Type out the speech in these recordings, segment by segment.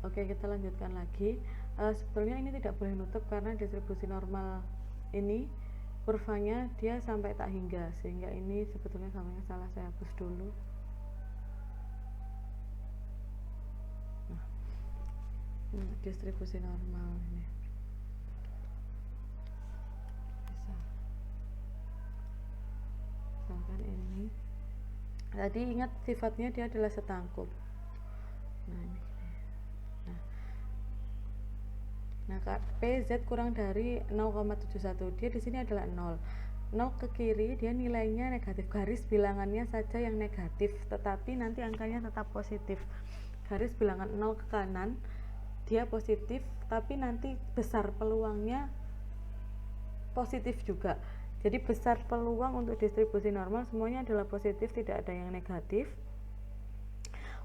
Oke, kita lanjutkan lagi. Sebetulnya ini tidak boleh nutup karena distribusi normal ini kurvanya dia sampai tak hingga, sehingga ini sebetulnya samanya salah, saya hapus dulu. Nah, ini distribusi normal ini. Misalkan ini. Tadi ingat sifatnya dia adalah setangkup. Nah, ini. Nah, PZ kurang dari 0,71. Dia di sini adalah 0. 0 ke kiri dia nilainya negatif, garis bilangannya saja yang negatif, tetapi nanti angkanya tetap positif. Garis bilangan 0 ke kanan dia positif, tapi nanti besar peluangnya positif juga. Jadi besar peluang untuk distribusi normal semuanya adalah positif, tidak ada yang negatif.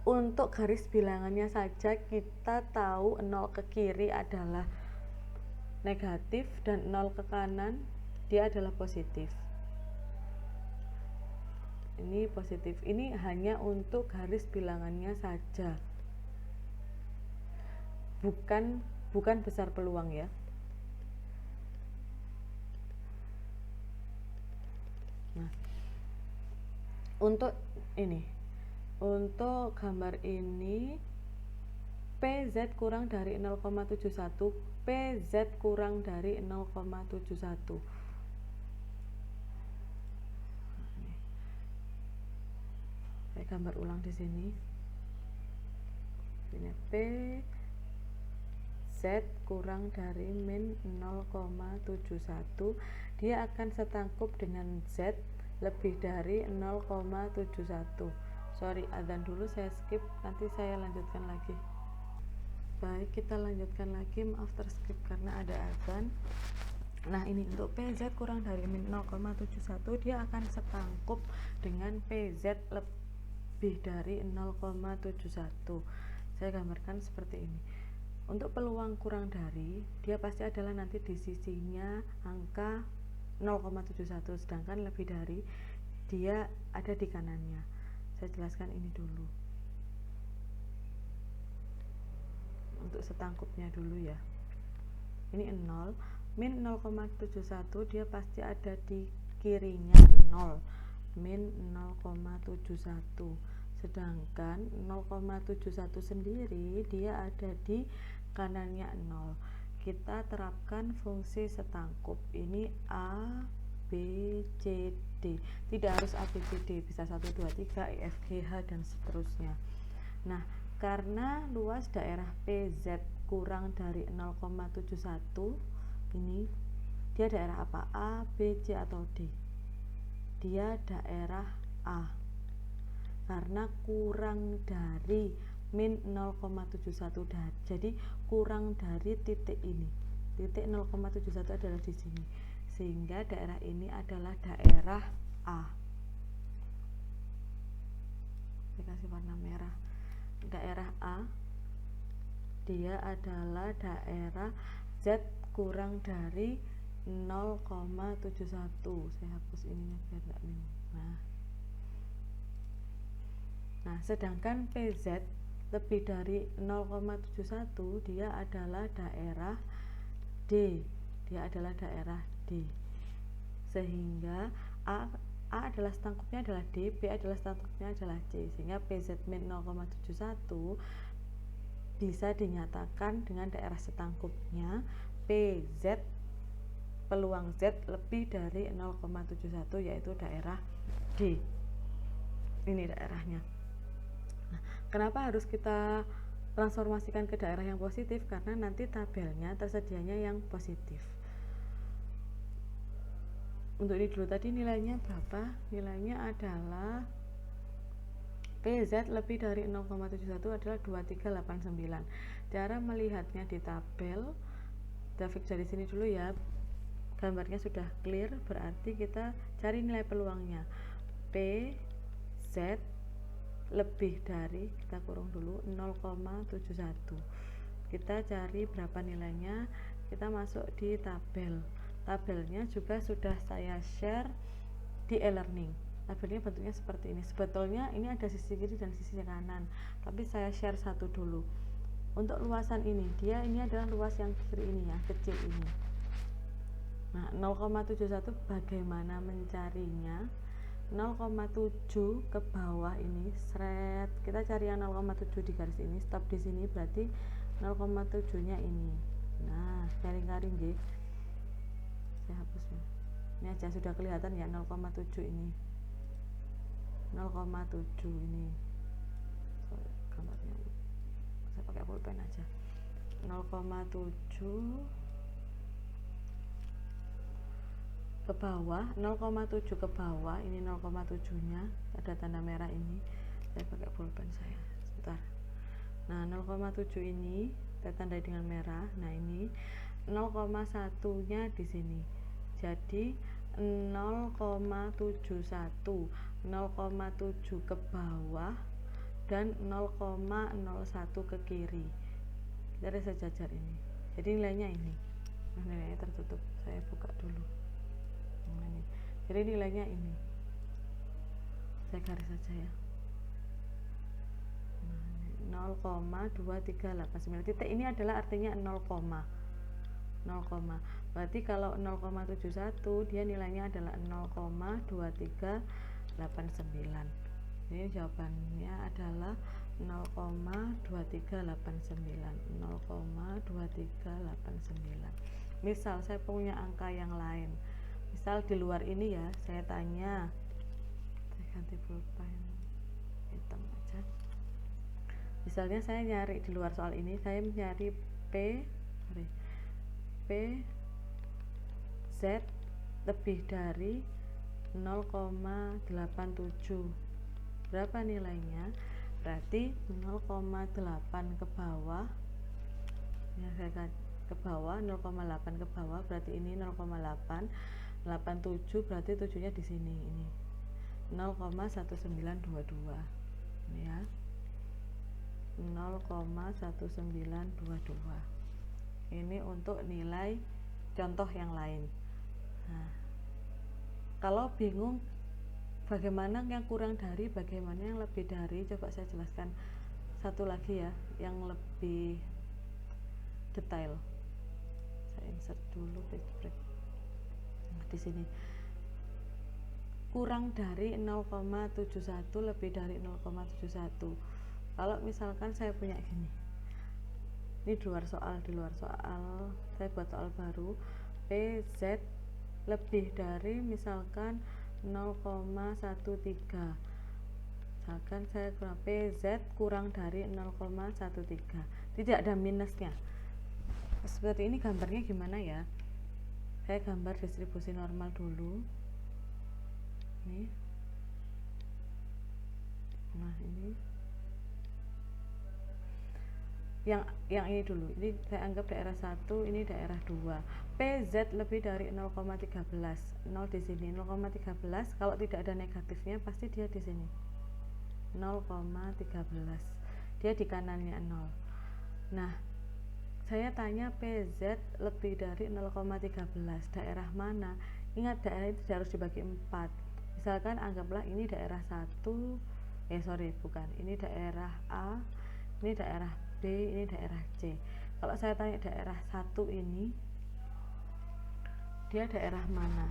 Untuk garis bilangannya saja kita tahu 0 ke kiri adalah negatif dan 0 ke kanan dia adalah positif. Ini positif. Ini hanya untuk garis bilangannya saja. Bukan besar peluang ya. Nah, untuk gambar ini PZ kurang dari 0,71, PZ kurang dari 0,71. Saya gambar ulang di sini. Ini PZ kurang dari min 0,71, dia akan setangkup dengan Z lebih dari 0,71. Sorry, adzan dulu, saya skip, nanti saya lanjutkan lagi. Baik, kita lanjutkan lagi, maaf terskip karena ada adzan. Nah, ini untuk PZ kurang dari min 0,71 dia akan setangkup dengan PZ lebih dari 0,71. Saya gambarkan seperti ini. Untuk peluang kurang dari, dia pasti adalah nanti di sisinya angka 0,71, sedangkan lebih dari dia ada di kanannya. Saya jelaskan ini dulu. Untuk setangkupnya dulu ya. Ini 0, min 0,71 dia pasti ada di kirinya 0, min 0,71. Sedangkan 0,71 sendiri dia ada di kanannya 0. Kita terapkan fungsi setangkup. Ini A, B, C, D. Tidak harus A, B, C, D, bisa 1, 2, 3, E, F, G, H dan seterusnya. Nah, karena luas daerah PZ kurang dari 0,71, ini dia daerah apa? A, B, C atau D? Dia daerah A. Karena kurang dari min 0,71, jadi kurang dari titik ini. Titik 0,71 adalah di sini. Sehingga daerah ini adalah daerah A. Saya kasih warna merah. Daerah A dia adalah daerah Z kurang dari 0,71. Saya hapus ininya biar enggak ini. Nah, sedangkan PZ lebih dari 0,71 dia adalah daerah D. Dia adalah daerah D. Sehingga A adalah setangkupnya adalah D, B adalah setangkupnya adalah C, sehingga PZ min 0,71 bisa dinyatakan dengan daerah setangkupnya PZ peluang Z lebih dari 0,71 yaitu daerah D. Ini daerahnya. Nah, kenapa harus kita transformasikan ke daerah yang positif? Karena nanti tabelnya tersedianya yang positif. Untuk ini dulu, tadi nilainya berapa? Nilainya adalah PZ lebih dari 0,71 adalah 2389. Cara melihatnya di tabel, kita fix dari sini dulu ya. Gambarnya sudah clear, berarti kita cari nilai peluangnya. PZ lebih dari, kita kurung dulu, 0,71. Kita cari berapa nilainya, kita masuk di tabel. Tabelnya juga sudah saya share di e-learning. Tabelnya bentuknya seperti ini. Sebetulnya ini ada sisi kiri dan sisi kanan, tapi saya share satu dulu. Untuk luasan ini adalah luas yang kiri ini ya, kecil ini. Nah 0,71 bagaimana mencarinya? 0,7 ke bawah ini, seret, kita cari yang 0,7 di garis ini, stop di sini, berarti 0,7 nya ini. Nah garing-garing G, saya hapus ya, ini aja sudah kelihatan ya, 0,7 ini, 0,7 ini. Gambarnya saya pakai pulpen aja. 0,7 ke bawah, 0,7 ke bawah, ini 0,7 nya, ada tanda merah ini, saya pakai pulpen saya sebentar. Nah 0,7 ini saya tandai dengan merah. Nah ini 0,1 nya di sini, jadi 0,71, 0,7 ke bawah dan 0,01 ke kiri dari sejajar ini, jadi nilainya ini. Nah, nilainya tertutup, saya buka dulu. Nah, ini. Jadi nilainya ini, saya garis saja ya, 0,2389. Titik ini adalah artinya 0, berarti kalau 0,71 dia nilainya adalah 0,2389. Jadi jawabannya adalah 0,2389, 0,2389. Misal saya punya angka yang lain, misal di luar ini ya, saya tanya, saya ganti pulpen hitam aja. Misalnya saya nyari di luar soal ini, saya nyari Z lebih dari 0,87, berapa nilainya? Berarti 0,8 ke bawah ya, saya ke bawah 0,8 ke bawah, berarti ini 0,8, 87 berarti 7 nya di sini, ini 0,1922 ini ya, 0,1922. Ini untuk nilai contoh yang lain. Nah, kalau bingung bagaimana yang kurang dari, bagaimana yang lebih dari, coba saya jelaskan satu lagi ya, yang lebih detail. Saya insert dulu page break. Nah, di sini kurang dari 0,71 lebih dari 0,71. Kalau misalkan saya punya gini, ini di luar soal, saya buat soal baru, PZ lebih dari misalkan 0,13, misalkan saya kurang PZ kurang dari 0,13, tidak ada minusnya. Seperti ini gambarnya gimana ya, saya gambar distribusi normal dulu nih. Nah ini yang ini dulu, ini saya anggap daerah 1, ini daerah 2. PZ lebih dari 0,13, 0 di sini, 0,13, kalau tidak ada negatifnya pasti dia di sini 0,13, dia di kanannya 0. Nah saya tanya PZ lebih dari 0,13, daerah mana? Ingat daerah itu harus dibagi 4. Misalkan anggaplah ini daerah 1, ini daerah A, ini daerah B, ini daerah C. Kalau saya tanya daerah 1 ini dia daerah mana?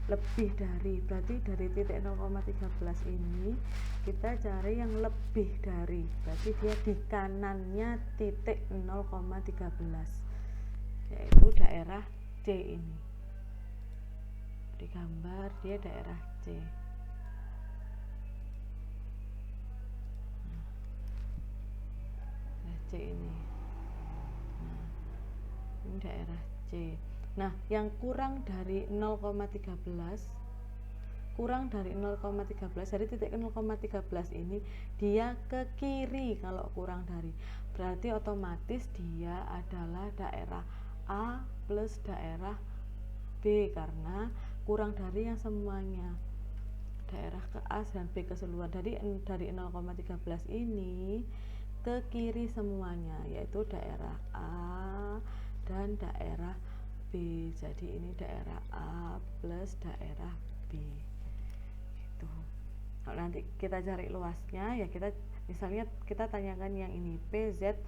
Lebih dari, berarti dari titik 0,13 ini kita cari yang lebih dari, berarti dia di kanannya titik 0,13, yaitu daerah C ini. Di gambar dia daerah C. C ini. Nah, ini daerah C. Nah, yang kurang dari 0,13, dari titik 0,13 ini dia ke kiri. Kalau kurang dari, berarti otomatis dia adalah daerah A plus daerah B, karena kurang dari yang semuanya, daerah ke A dan B keseluruhan. Jadi dari 0,13 ini ke kiri semuanya, yaitu daerah A dan daerah B. Jadi ini daerah A plus daerah B gitu. Kalau nanti kita cari luasnya ya, kita misalnya kita tanyakan yang ini, PZ